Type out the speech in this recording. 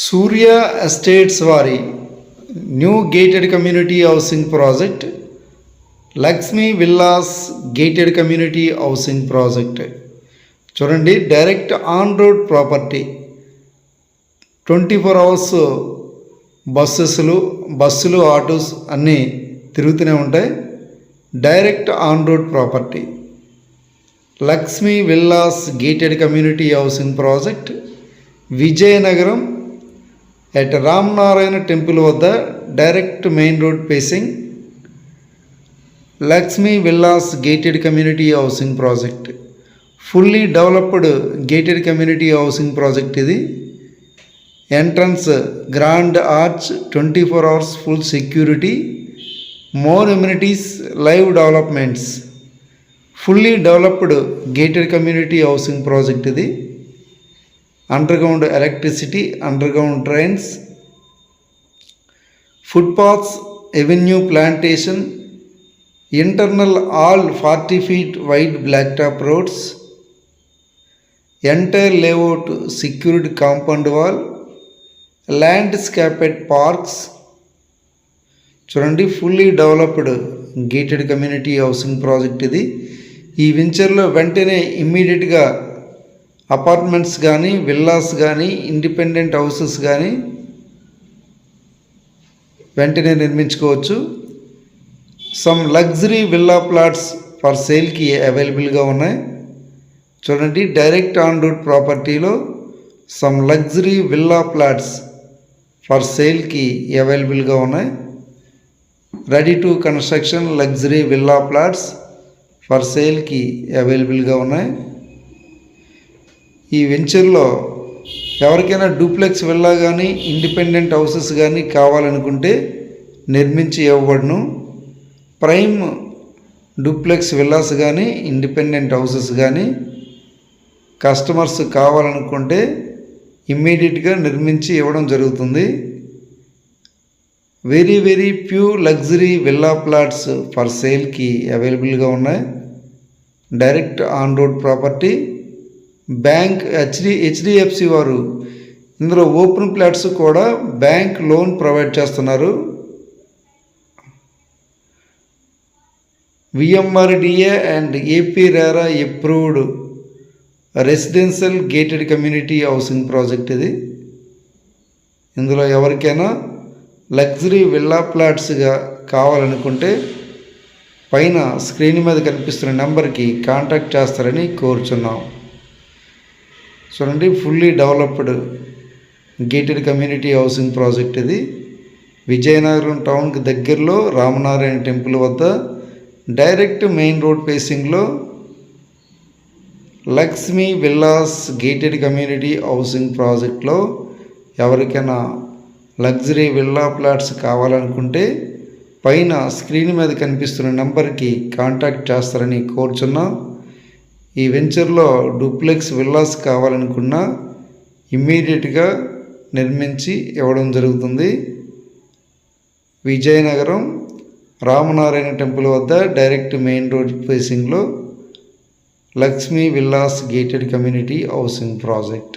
సూర్య estates వారి new gated community housing project Lakshmi villas gated community housing project చూడండి. Direct on road property, 24 hours బస్సులు autos అన్నీ తిరుగుతూనే ఉంటాయి. Direct on road property Lakshmi villas gated community housing project Vizianagaram at Ramanarayana temple వద్ద direct main road facing Lakshmi villas gated community housing project. Fully developed gated community housing project ఇది. Entrance grand arch, 24 hours full security, more amenities, live developments. Fully developed gated community housing project ఇది. Underground electricity, underground drains, footpaths, avenue plantation, internal all 40 feet wide black top roads, entire layout secured compound wall, landscaped parks. చూడండి, fully developed gated community housing project ఇది. ఈ వెంచర్లో వెంటనే ఇమ్మీడియట్గా apartments కానీ, villas కానీ, independent houses కానీ వెంటనే నిర్మించుకోవచ్చు. Some luxury villa plots for సేల్కి అవైలబుల్గా ఉన్నాయి. చూడండి, డైరెక్ట్ ఆన్ రోడ్ ప్రాపర్టీలో some luxury villa plots for సేల్కి అవైలబుల్గా ఉన్నాయి. Ready to construction luxury villa plots for సేల్కి అవైలబుల్గా ఉన్నాయి. ఈ వెంచర్లో ఎవరికైనా డూప్లెక్స్ విల్లా కానీ, ఇండిపెండెంట్ హౌసెస్ కానీ కావాలనుకుంటే నిర్మించి ఇవ్వబడును. ప్రైమ్ డూప్లెక్స్ విల్లాస్ కానీ, ఇండిపెండెంట్ హౌసెస్ కానీ కస్టమర్స్ కావాలనుకుంటే ఇమ్మీడియట్గా నిర్మించి ఇవ్వడం జరుగుతుంది. Very pure luxury villa plots for సేల్కి అవైలబుల్గా ఉన్నాయి. Direct on road property. Bank HDFC వారు ఇందులో ఓపెన్ ప్లాట్స్ కూడా బ్యాంక్ లోన్ ప్రొవైడ్ చేస్తున్నారు. VMRDA and AP RERA approved residential gated community housing project ఇది. ఇందులో ఎవరికైనా లగ్జరీ విల్లా ప్లాట్స్గా కావాలనుకుంటే పైన స్క్రీన్ మీద కనిపిస్తున్న నెంబర్కి కాంటాక్ట్ చేస్తారని కోరుచున్నాం. చూడండి, fully developed gated community housing project ఇది. విజయనగరం టౌన్కి దగ్గరలో రామనారాయణ టెంపుల్ వద్ద డైరెక్ట్ మెయిన్ రోడ్ ఫేసింగ్లో Lakshmi villas gated community housing ప్రాజెక్ట్లో ఎవరికైనా లగ్జరీ విల్లా ప్లాట్స్ కావాలనుకుంటే పైన స్క్రీన్ మీద కనిపిస్తున్న నెంబర్కి కాంటాక్ట్ చేస్తారని కోరుచున్నాం. ఈ వెంచర్లో డూప్లెక్స్ విల్లాస్ కావాలనుకున్నా ఇమ్మీడియట్గా నిర్మించి ఇవ్వడం జరుగుతుంది. విజయనగరం రామనారాయణ టెంపుల్ వద్ద డైరెక్ట్ మెయిన్ రోడ్ ఫేసింగ్లో Lakshmi villas gated community housing project.